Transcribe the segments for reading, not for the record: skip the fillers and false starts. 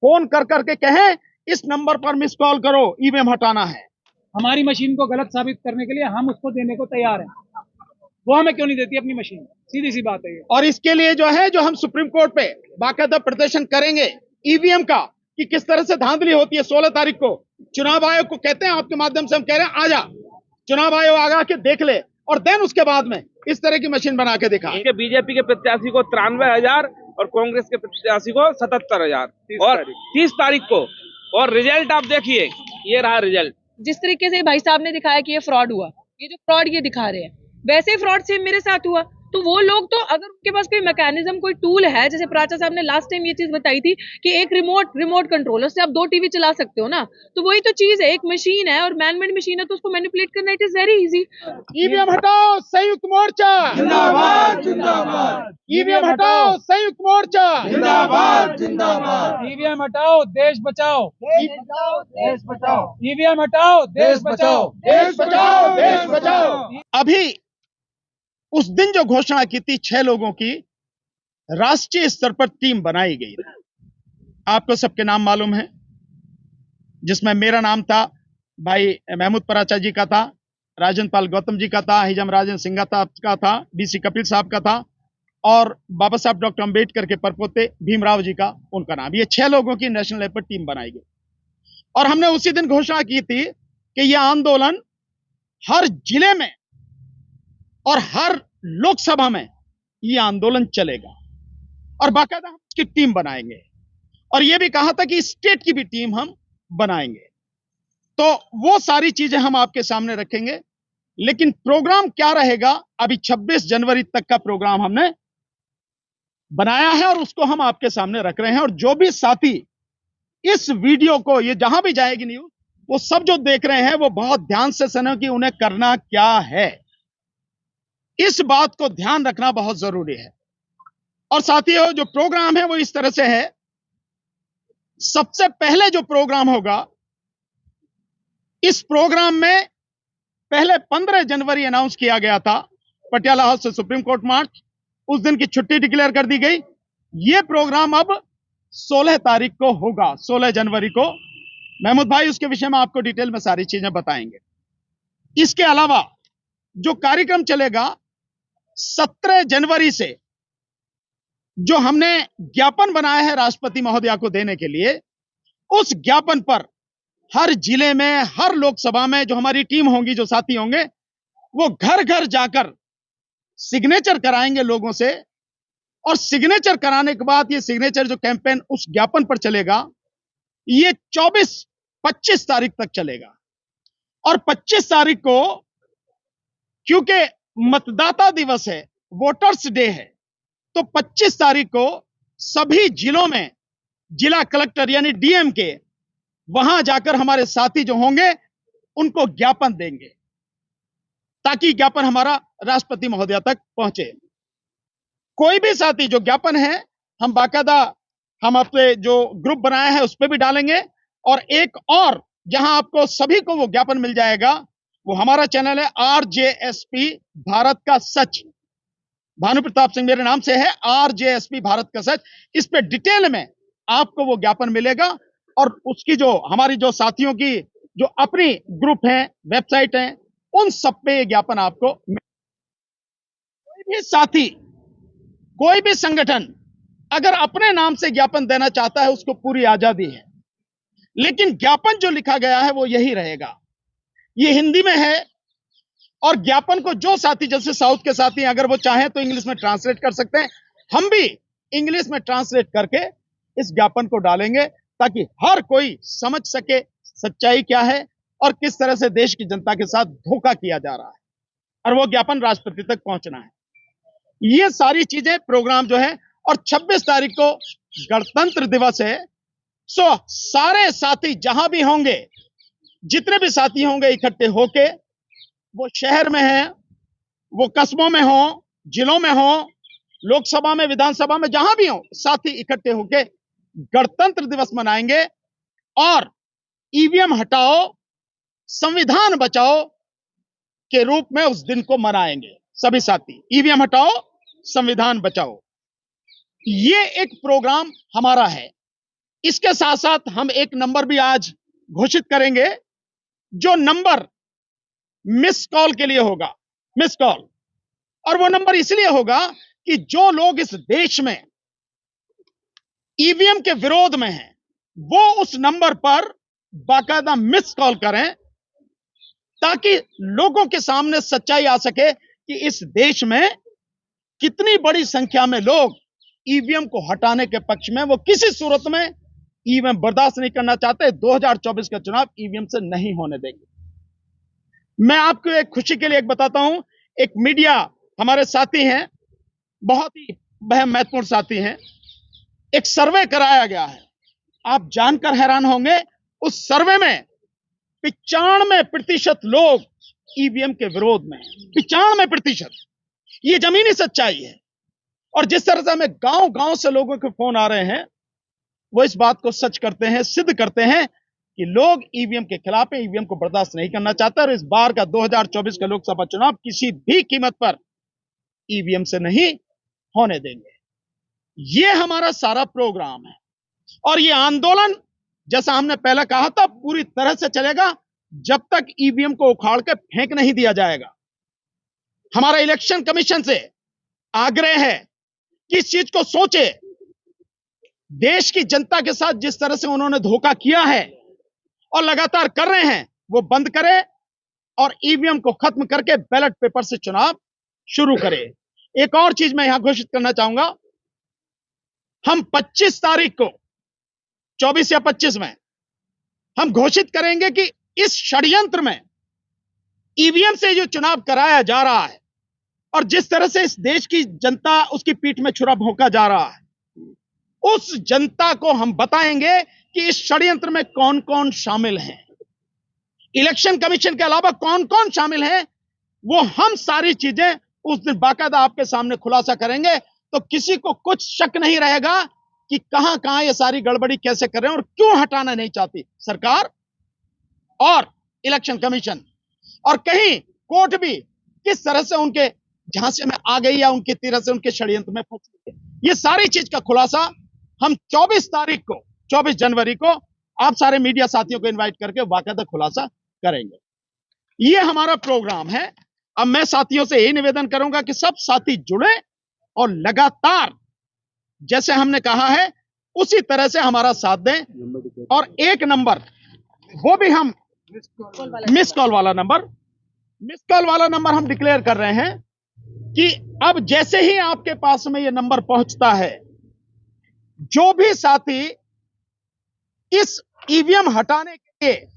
Phone कर करके कहें इस नंबर पर मिस कॉल करो, ईवीएम हटाना है। हमारी मशीन को गलत साबित करने के लिए हम उसको देने को तैयार हैं, वो हमें क्यों नहीं देती अपनी मशीन? सीधी सी बात है ये। और इसके लिए जो है जो हम सुप्रीम कोर्ट पे बाकायदा प्रदर्शन करेंगे ईवीएम का, कि किस तरह से धांधली होती है। 16 तारीख को चुनाव आयोग को कहते हैं, आपके माध्यम से हम कह रहे हैं, आजा चुनाव आयोग आगा के देख ले, और देन उसके बाद में इस तरह की मशीन बना के दिखा। बीजेपी के प्रत्याशी को 93,000 और कांग्रेस के प्रत्याशी को 77,000 और 30 तारीख को। और रिजल्ट आप देखिए, ये रहा रिजल्ट। जिस तरीके से भाई साहब ने दिखाया कि ये फ्रॉड हुआ, ये जो फ्रॉड ये दिखा रहे हैं, वैसे ही फ्रॉड सेम मेरे साथ हुआ। तो वो लोग तो अगर उनके पास कोई मैकेनिज्म, कोई टूल है, जैसे प्राचा साहब ने लास्ट टाइम ये चीज बताई थी कि एक रिमोट कंट्रोलर से आप 2 टीवी चला सकते हो ना, तो वही तो चीज है। एक मशीन है और मैनमेड मशीन है, तो उसको मैनिपुलेट करना it is very easy. EVM हटाओ संयुक्त मोर्चा जिंदाबाद, जिंदाबाद। ईवीएम हटाओ संयुक्त मोर्चा जिंदाबाद, जिंदाबाद। ईवीएम हटाओ, देश बचाओ, देश बचाओ, ईवीएम हटाओ, देश बचाओ, देश बचाओ, देश बचाओ। अभी उस दिन जो घोषणा की थी 6 लोगों की, राष्ट्रीय स्तर पर टीम बनाई गई। आपको सबके नाम मालूम है, जिसमें मेरा नाम था, भाई महमूद पराचा जी का था, राजन पाल गौतम जी का था, हिजम राजन सिंघा का था, डीसी कपिल साहब का था, और बाबा साहब डॉक्टर अंबेडकर के परपोते भीमराव जी का, उनका नाम। ये 6 लोगों की नेशनल लेवल पर टीम बनाई गई। और हमने उसी दिन घोषणा की थी कि यह आंदोलन हर जिले में और हर लोकसभा में यह आंदोलन चलेगा, और बाकायदा हम उसकी टीम बनाएंगे। और यह भी कहा था कि स्टेट की भी टीम हम बनाएंगे। तो वो सारी चीजें हम आपके सामने रखेंगे। लेकिन प्रोग्राम क्या रहेगा, अभी 26 जनवरी तक का प्रोग्राम हमने बनाया है और उसको हम आपके सामने रख रहे हैं। और जो भी साथी इस वीडियो को, ये जहां भी जाएगी न्यूज, वो सब जो देख रहे हैं वो बहुत ध्यान से सुने कि उन्हें करना क्या है। इस बात को ध्यान रखना बहुत जरूरी है। और साथियों, जो प्रोग्राम है वो इस तरह से है। सबसे पहले जो प्रोग्राम होगा, इस प्रोग्राम में पहले 15 जनवरी अनाउंस किया गया था, पटियाला हाउस से सुप्रीम कोर्ट मार्च, उस दिन की छुट्टी डिक्लेयर कर दी गई। यह प्रोग्राम अब 16 तारीख को होगा, 16 जनवरी को। महमूद भाई उसके विषय में आपको डिटेल में सारी चीजें बताएंगे। इसके अलावा जो कार्यक्रम चलेगा, 17 जनवरी से जो हमने ज्ञापन बनाया है राष्ट्रपति महोदया को देने के लिए, उस ज्ञापन पर हर जिले में, हर लोकसभा में जो हमारी टीम होंगी, जो साथी होंगे, वो घर घर जाकर सिग्नेचर कराएंगे लोगों से। और सिग्नेचर कराने के बाद ये सिग्नेचर जो कैंपेन उस ज्ञापन पर चलेगा, ये 25 तारीख तक चलेगा। और 25 तारीख को, क्योंकि मतदाता दिवस है, वोटर्स डे है, तो 25 तारीख को सभी जिलों में जिला कलेक्टर यानी डीएम के वहां जाकर हमारे साथी जो होंगे उनको ज्ञापन देंगे, ताकि ज्ञापन हमारा राष्ट्रपति महोदया तक पहुंचे। कोई भी साथी जो ज्ञापन है, हम बाकायदा हम अपने जो ग्रुप बनाया है उस पर भी डालेंगे। और एक और जहां आपको सभी को वो ज्ञापन मिल जाएगा, वो हमारा चैनल है आरजेएसपी भारत का सच। भानु प्रताप सिंह मेरे नाम से है, आरजेएसपी भारत का सच। इस पे डिटेल में आपको वो ज्ञापन मिलेगा। और उसकी जो हमारी जो साथियों की जो अपनी ग्रुप है, वेबसाइट है, उन सब पे ये ज्ञापन आपको। कोई भी साथी, कोई भी संगठन अगर अपने नाम से ज्ञापन देना चाहता है, उसको पूरी आजादी है। लेकिन ज्ञापन जो लिखा गया है वो यही रहेगा। ये हिंदी में है। और ज्ञापन को जो साथी, जैसे साउथ के साथी अगर वो चाहें तो इंग्लिश में ट्रांसलेट कर सकते हैं, हम भी इंग्लिश में ट्रांसलेट करके इस ज्ञापन को डालेंगे, ताकि हर कोई समझ सके सच्चाई क्या है और किस तरह से देश की जनता के साथ धोखा किया जा रहा है, और वो ज्ञापन राष्ट्रपति तक पहुंचना है। ये सारी चीजें प्रोग्राम जो है। और 26 तारीख को गणतंत्र दिवस है। सो सारे साथी जहां भी होंगे, जितने भी साथी होंगे, इकट्ठे होके, वो शहर में है, वो कस्बों में हो, जिलों में हो, लोकसभा में, विधानसभा में, जहां भी हो, साथी इकट्ठे होके गणतंत्र दिवस मनाएंगे। और ईवीएम हटाओ संविधान बचाओ के रूप में उस दिन को मनाएंगे सभी साथी। ईवीएम हटाओ संविधान बचाओ, ये एक प्रोग्राम हमारा है। इसके साथ साथ हम एक नंबर भी आज घोषित करेंगे, जो नंबर मिस कॉल के लिए होगा, मिस कॉल। और वो नंबर इसलिए होगा कि जो लोग इस देश में ईवीएम के विरोध में हैं, वो उस नंबर पर बाकायदा मिस कॉल करें, ताकि लोगों के सामने सच्चाई आ सके कि इस देश में कितनी बड़ी संख्या में लोग ईवीएम को हटाने के पक्ष में, वो किसी सूरत में ईवीएम बर्दाश्त नहीं करना चाहते। 2024 का चुनाव ईवीएम से नहीं होने देंगे। मैं आपको एक खुशी के लिए एक बताता हूं, एक मीडिया हमारे साथी हैं, बहुत ही महत्वपूर्ण साथी हैं, एक सर्वे कराया गया है, आप जानकर हैरान होंगे। उस सर्वे में 95% लोग ईवीएम के विरोध में हैं। 95%, ये जमीनी सच्चाई है। और जिस तरह से हमें गांव गांव से लोगों के फोन आ रहे हैं, वो इस बात को सच करते हैं, सिद्ध करते हैं कि लोग ईवीएम के खिलाफ हैं, ईवीएम को बर्दाश्त नहीं करना चाहते। और इस बार का 2024 का लोकसभा चुनाव किसी भी कीमत पर ईवीएम से नहीं होने देंगे। ये हमारा सारा प्रोग्राम है। और ये आंदोलन, जैसा हमने पहले कहा था, पूरी तरह से चलेगा जब तक ईवीएम को उखाड़ के फेंक नहीं दिया जाएगा। हमारा इलेक्शन कमीशन से आग्रह है कि इस चीज को सोचे। देश की जनता के साथ जिस तरह से उन्होंने धोखा किया है और लगातार कर रहे हैं, वो बंद करे और ईवीएम को खत्म करके बैलेट पेपर से चुनाव शुरू करे। एक और चीज मैं यहां घोषित करना चाहूंगा, हम 25 तारीख को, 24 या 25 में हम घोषित करेंगे कि इस षड्यंत्र में ईवीएम से जो चुनाव कराया जा रहा है और जिस तरह से इस देश की जनता उसकी पीठ में छुरा भोंका जा रहा है, उस जनता को हम बताएंगे कि इस षड्यंत्र में कौन कौन शामिल हैं, इलेक्शन कमीशन के अलावा कौन कौन शामिल हैं, वो हम सारी चीजें उस दिन बाकायदा आपके सामने खुलासा करेंगे। तो किसी को कुछ शक नहीं रहेगा कि कहां कहां ये सारी गड़बड़ी कैसे कर रहे हैं और क्यों हटाना नहीं चाहती सरकार और इलेक्शन कमीशन, और कहीं कोर्ट भी किस तरह से उनके झांसे में आ गई या उनकी तरह से उनके षड्यंत्र में फंस गई। ये सारी चीज का खुलासा हम 24 तारीख को, 24 जनवरी को आप सारे मीडिया साथियों को इनवाइट करके बाकायदा खुलासा करेंगे। ये हमारा प्रोग्राम है। अब मैं साथियों से यही निवेदन करूंगा कि सब साथी जुड़े और लगातार जैसे हमने कहा है उसी तरह से हमारा साथ दें। और एक नंबर, वो भी हम मिस कॉल वाला नंबर हम डिक्लेयर कर रहे हैं कि अब जैसे ही आपके पास में ये नंबर पहुंचता है, जो भी साथी इस ईवीएम हटाने के लिए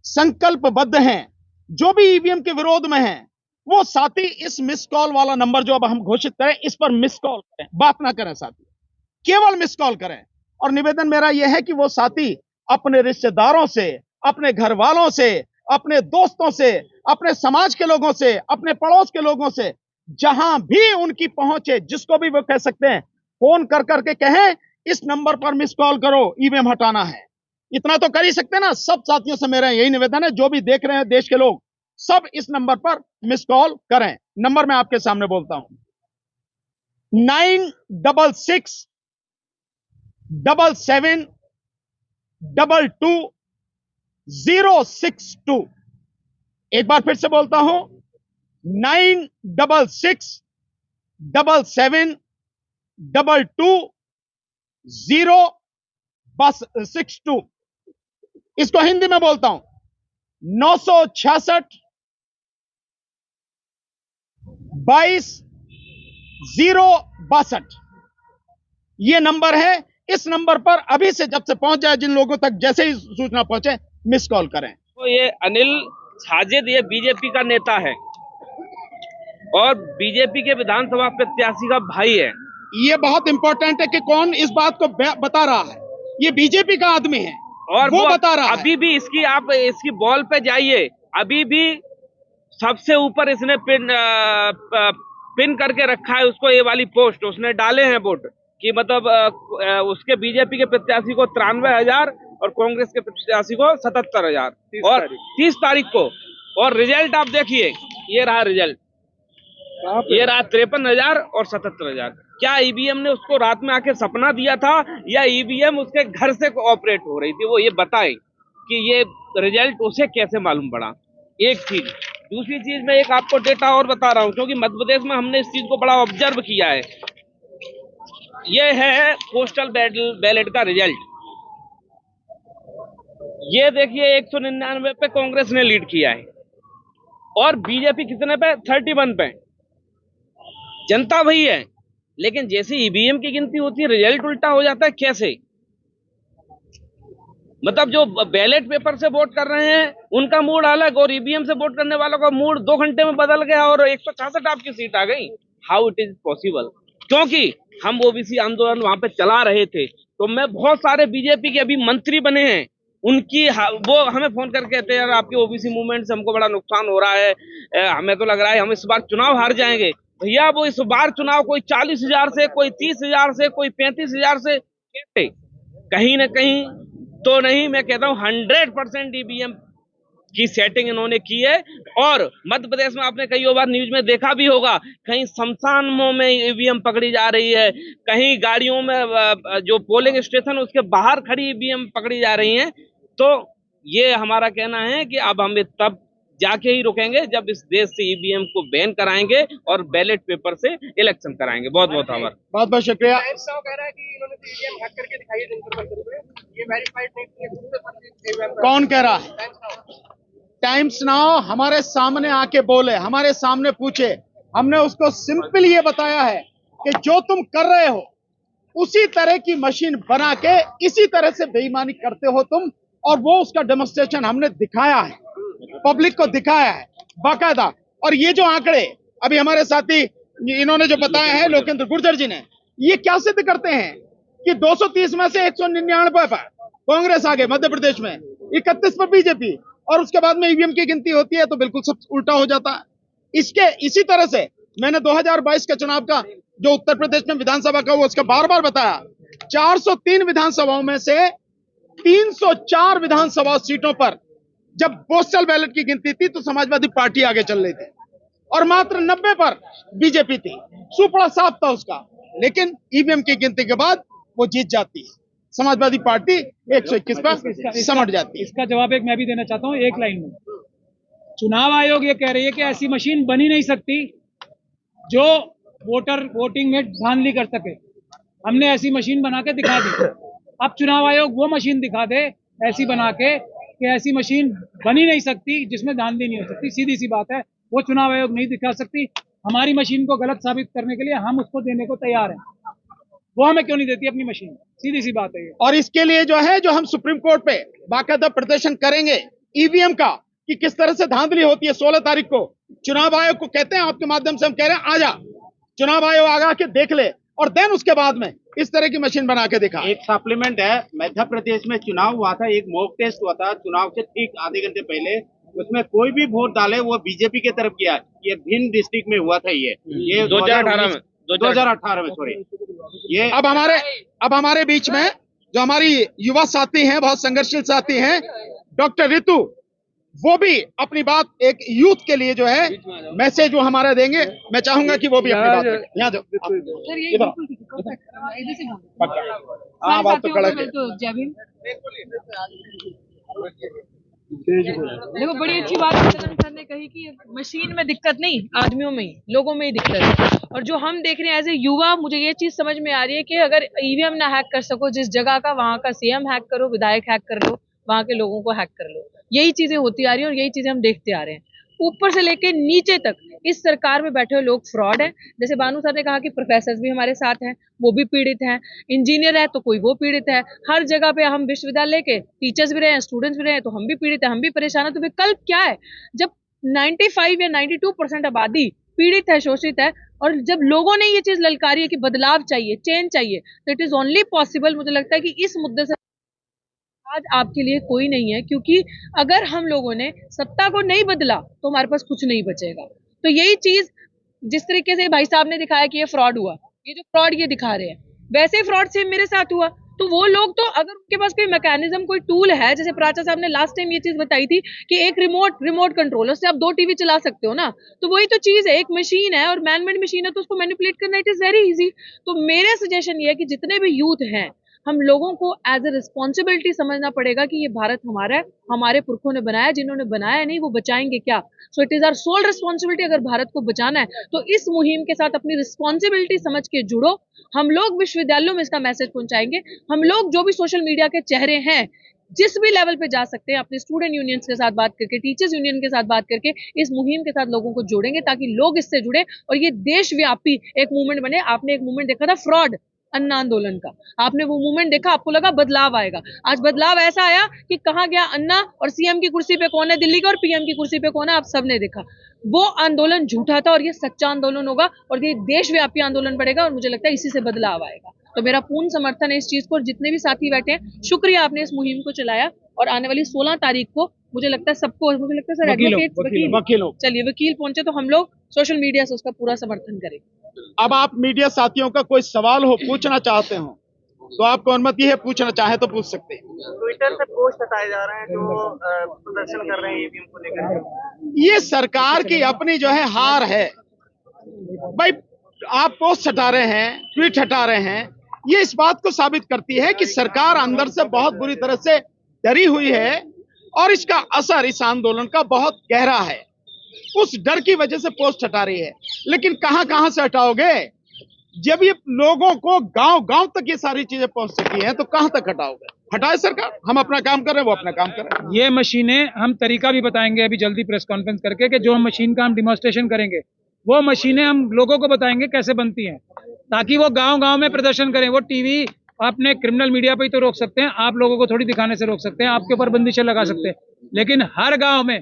संकल्पबद्ध हैं, जो भी ईवीएम के विरोध में हैं, वो साथी इस मिस कॉल वाला नंबर जो अब हम घोषित करें, इस पर मिस कॉल करें, बात ना करें साथी, केवल मिस कॉल करें। और निवेदन मेरा यह है कि वो साथी अपने रिश्तेदारों से, अपने घर वालों से, अपने दोस्तों से, अपने समाज के लोगों से, अपने पड़ोस के लोगों से, जहां भी उनकी पहुंचे, जिसको भी वो कह सकते हैं, फोन कर करके कहें इस नंबर पर मिस कॉल करो, ईवीएम हटाना है। इतना तो कर ही सकते हैं ना। सब साथियों से मेरा यही निवेदन है, जो भी देख रहे हैं देश के लोग, सब इस नंबर पर मिस कॉल करें। नंबर मैं आपके सामने बोलता हूं, 966 77 22 062। एक बार फिर से बोलता हूं, 966 77 22 062। इसको हिंदी में बोलता हूं, 966 22 062। ये नंबर है। इस नंबर पर अभी से जब से पहुंच जाए, जिन लोगों तक जैसे ही सूचना पहुंचे, मिस कॉल करें। तो ये अनिल साजिद, ये बीजेपी का नेता है और बीजेपी के विधानसभा प्रत्याशी का भाई है। ये बहुत इंपॉर्टेंट है कि कौन इस बात को बता रहा है। ये बीजेपी का आदमी है और वो बता रहा है। अभी भी इसकी आप इसकी बॉल पे जाइए, अभी भी सबसे ऊपर इसने पिन करके रखा है उसको, ये वाली पोस्ट उसने डाले हैं वोट कि मतलब उसके बीजेपी के प्रत्याशी को 93,000 और कांग्रेस के प्रत्याशी को 77,000 और 30 तारीख को। और रिजल्ट आप देखिए, ये रहा रिजल्ट। ये रहा 53,000 और 77,000। क्या ईवीएम ने उसको रात में आके सपना दिया था या ईवीएम उसके घर से ऑपरेट हो रही थी? वो ये बताए कि ये रिजल्ट उसे कैसे मालूम पड़ा। एक चीज। दूसरी चीज मैं एक आपको डेटा और बता रहा हूं, क्योंकि मध्य प्रदेश में हमने इस चीज को बड़ा ऑब्जर्व किया है। ये है पोस्टल बैलेट का रिजल्ट। ये देखिए 199 पे कांग्रेस ने लीड किया है और बीजेपी कितने पे? 31 पे। जनता वही है, लेकिन जैसे ईवीएम की गिनती होती है रिजल्ट उल्टा हो जाता है। कैसे? मतलब जो बैलेट पेपर से वोट कर रहे हैं उनका मूड अलग और ईवीएम से वोट करने वालों का मूड 2 घंटे में बदल गया और 166 आपकी सीट आ गई। How it is possible? क्योंकि हम ओबीसी आंदोलन वहां पे चला रहे थे, तो मैं बहुत सारे बीजेपी के अभी मंत्री बने हैं, उनकी वो हमें फोन करके कहते हैं यार आपके ओबीसी मूवमेंट से हमको बड़ा नुकसान हो रहा है, हमें तो लग रहा है हम इस बार चुनाव हार जाएंगे। भैया वो इस बार चुनाव कोई 40,000 से, कोई 30,000 से, कोई 35,000 से कहते कहीं ना कहीं तो नहीं। मैं कहता हूं 100% ईवीएम की सेटिंग इन्होंने की है। और मध्य प्रदेश में आपने कई बार न्यूज में देखा भी होगा, कहीं शमशानों में ईवीएम पकड़ी जा रही है, कहीं गाड़ियों में जो पोलिंग स्टेशन उसके बाहर खड़ी ईवीएम पकड़ी जा रही है। तो ये हमारा कहना है कि अब हम तब जाके ही रुकेंगे जब इस देश से ईवीएम को बैन कराएंगे और बैलेट पेपर से इलेक्शन कराएंगे। बहुत बहुत आभार। बहुत बहुत शुक्रिया। कह रहा है कि इन्होंने ईवीएम हैक करके दिखाई है, ये वेरीफाइड नहीं है। कौन कह रहा है? टाइम्स नाउ हमारे सामने आके बोले, हमारे सामने पूछे, हमने उसको सिंपल ये बताया है कि जो तुम कर रहे हो उसी तरह की मशीन बना के इसी तरह से बेईमानी करते हो तुम, और वो उसका डेमोन्स्ट्रेशन हमने दिखाया है, पब्लिक को दिखाया है बाकायदा। और ये जो आंकड़े अभी हमारे साथी इन्होंने जो बताया है लोकेंद्र गुर्जर जी ने, ये क्या सिद्ध करते हैं कि 230 में से 199 पर कांग्रेस आगे मध्य प्रदेश में, 31 पर बीजेपी, और उसके बाद में ईवीएम की गिनती होती है तो बिल्कुल सब उल्टा हो जाता है। इसी तरह से मैंने 2022 के चुनाव का जो उत्तर प्रदेश में विधानसभा का वो उसका बार बार बताया, 403 विधानसभाओं में से 304 विधानसभा सीटों पर जब पोस्टल बैलेट की गिनती थी तो समाजवादी पार्टी आगे चल रही थी और मात्र 90 पर बीजेपी थी। सुपड़ा साफ था उसका, लेकिन ईवीएम की गिनती के बाद वो जीत जाती है, समाजवादी पार्टी 121 पर समट जाती है। इसका जवाब एक मैं भी देना चाहता हूँ एक लाइन में। चुनाव आयोग ये कह रही है कि ऐसी मशीन बनी नहीं सकती जो वोटिंग में धांधली कर सके। हमने ऐसी मशीन बना के दिखा दी। अब चुनाव आयोग वो मशीन दिखा दे ऐसी बना के कि ऐसी मशीन बनी नहीं सकती जिसमें धांधली नहीं हो सकती। सीधी सी बात है, वो चुनाव आयोग नहीं दिखा सकती। हमारी मशीन को गलत साबित करने के लिए हम उसको देने को तैयार हैं। वो हमें क्यों नहीं देती अपनी मशीन? सीधी सी बात है ये। और इसके लिए जो है जो हम सुप्रीम कोर्ट पे बाकायदा प्रदर्शन करेंगे ईवीएम का कि किस तरह से धांधली होती है। 16 तारीख को चुनाव आयोग को कहते हैं, आपके माध्यम से हम कह रहे हैं, आजा चुनाव आयोग आगा के देख ले और देन उसके बाद में इस तरह की मशीन बना के दिखा। एक सप्लीमेंट है, मध्य प्रदेश में चुनाव हुआ था, एक मॉक टेस्ट हुआ था चुनाव से ठीक आधे घंटे पहले। उसमें कोई भी वोट डाले वो बीजेपी की तरफ किया। ये भिंड डिस्ट्रिक्ट में हुआ था। ये 2018 में सॉरी। ये अब हमारे बीच में जो हमारी युवा साथी हैं, बहुत संघर्षशील साथी हैं, डॉक्टर ऋतु, वो भी अपनी बात एक यूथ के लिए जो है मैसेज वो हमारा देंगे। मैं चाहूंगा कि वो भी अपनी बात करें। यहाँ जो हाँ बात तो कड़क है। जय भीम। देखो बड़ी अच्छी बात सदन सर ने कही कि मशीन में दिक्कत नहीं, आदमियों में ही, लोगों में ही दिक्कत है। और जो हम देख रहे हैं एज ए युवा, मुझे ये चीज समझ में आ रही है कि अगर ईवीएम ना हैक कर सको, जिस जगह का वहां का सीएम हैक करो, विधायक हैक कर लो, वहां के लोगों को हैक कर लो। यही चीजें होती आ रही है और यही चीजें हम देखते आ रहे हैं। ऊपर से लेके नीचे तक इस सरकार में बैठे हुए लोग फ्रॉड हैं। जैसे बानू सर ने कहा कि प्रोफेसर भी हमारे साथ हैं, वो भी पीड़ित हैं, इंजीनियर है तो कोई वो पीड़ित है। हर जगह पे हम विश्वविद्यालय के टीचर्स भी रहे हैं, स्टूडेंट्स भी रहे हैं, तो हम भी पीड़ित है, हम भी परेशान है। तो विकल्प क्या है जब 95 या 92% आबादी पीड़ित है, शोषित है, और जब लोगों ने ये चीज ललकारी है कि बदलाव चाहिए, चेंज चाहिए, तो इट इज ओनली पॉसिबल। मुझे लगता है कि इस मुद्दे से आज आपके लिए कोई नहीं है, क्योंकि अगर हम लोगों ने सत्ता को नहीं बदला तो हमारे पास कुछ नहीं बचेगा। तो यही चीज जिस तरीके से भाई साहब ने दिखाया कि ये फ्रॉड हुआ, ये जो फ्रॉड ये दिखा रहे हैं, वैसे फ्रॉड सेम मेरे साथ हुआ। तो वो लोग तो अगर उनके पास कोई मैकेनिज्म कोई टूल है, जैसे प्राचा साहब ने लास्ट टाइम ये चीज बताई थी कि एक रिमोट कंट्रोलर से आप 2 टीवी चला सकते हो ना, तो वही तो चीज है, एक मशीन है और मैनमेड मशीन है, तो उसको मैनिपुलेट करना इट इज वेरी इजी। तो मेरे सजेशन ये है कि जितने भी यूथ हैं, हम लोगों को एज ए रिस्पॉन्सिबिलिटी समझना पड़ेगा कि ये भारत हमारा है, हमारे पुरखों ने बनाया, जिन्होंने बनाया नहीं वो बचाएंगे क्या। So it is our sole responsibility, अगर भारत को बचाना है तो इस मुहिम के साथ अपनी रिस्पॉन्सिबिलिटी समझ के जुड़ो। हम लोग विश्वविद्यालयों में इसका मैसेज पहुंचाएंगे, हम लोग जो भी सोशल मीडिया के चेहरे हैं, जिस भी लेवल पे जा सकते हैं, अपने स्टूडेंट यूनियंस के साथ बात करके, टीचर्स यूनियन के साथ बात करके इस मुहिम के साथ लोगों को जोड़ेंगे, ताकि लोग इससे जुड़े और ये देशव्यापी एक मूवमेंट बने। आपने एक मूवमेंट देखा था फ्रॉड अन्ना आंदोलन का, आपने वो मूवमेंट देखा, आपको लगा बदलाव आएगा। आज बदलाव ऐसा आया कि कहाँ गया अन्ना, और सीएम की कुर्सी पे कौन है दिल्ली का, और पीएम की कुर्सी पे कौन है, आप सबने देखा। वो आंदोलन झूठा था और ये सच्चा आंदोलन होगा और ये देशव्यापी आंदोलन बढ़ेगा, और मुझे लगता है इसी से बदलाव आएगा। तो मेरा पूर्ण समर्थन है इस चीज को, और जितने भी साथी बैठे हैं, शुक्रिया आपने इस मुहिम को चलाया। और आने वाली 16 तारीख को मुझे लगता है सबको, मुझे लगता है सर वकीलों चलिए वकील पहुंचे तो हम लोग सोशल मीडिया से उसका पूरा समर्थन करें। अब आप मीडिया साथियों का कोई सवाल हो, पूछना चाहते हो तो आपको अनुमति है, पूछना चाहे तो पूछ सकते हैं। ट्विटर से पोस्ट हटाए जा रहे हैं जो प्रदर्शन कर रहे हैं ईवीएम को लेकर। ये सरकार की अपनी जो है हार है भाई। आप पोस्ट हटा रहे हैं, ट्वीट हटा रहे हैं, ये इस बात को साबित करती है कि सरकार अंदर से बहुत बुरी तरह से डरी हुई है और इसका असर इस आंदोलन का बहुत गहरा है। उस डर की वजह से पोस्ट हटा रही है, लेकिन कहां से हटाओगे जब ये लोगों को गांव तक ये सारी चीजें पहुंच सकी हैं, तो कहां तक हटाओगे? हटाए सरकार, हम अपना काम कर रहे हैं, वो अपना काम कर रहे हैं। ये मशीनें, हम तरीका भी बताएंगे अभी जल्दी प्रेस कॉन्फ्रेंस करके, कि जो हम मशीन का हम डिमॉन्स्ट्रेशन करेंगे, वो मशीनें हम लोगों को बताएंगे कैसे बनती हैं, ताकि वो गांव में प्रदर्शन करें। वो टीवी आपने क्रिमिनल मीडिया पे ही तो रोक सकते हैं, आप लोगों को थोड़ी दिखाने से रोक सकते हैं, आपके ऊपर बंदिशें लगा सकते हैं, लेकिन हर गांव में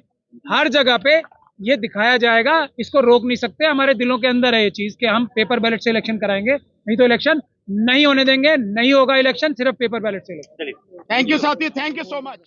हर जगह पे ये दिखाया जाएगा। इसको रोक नहीं सकते, हमारे दिलों के अंदर है ये चीज कि हम पेपर बैलेट से इलेक्शन कराएंगे, नहीं तो इलेक्शन नहीं होने देंगे, नहीं होगा इलेक्शन, सिर्फ पेपर बैलेट से। थैंक यू साथी, थैंक यू सो मच।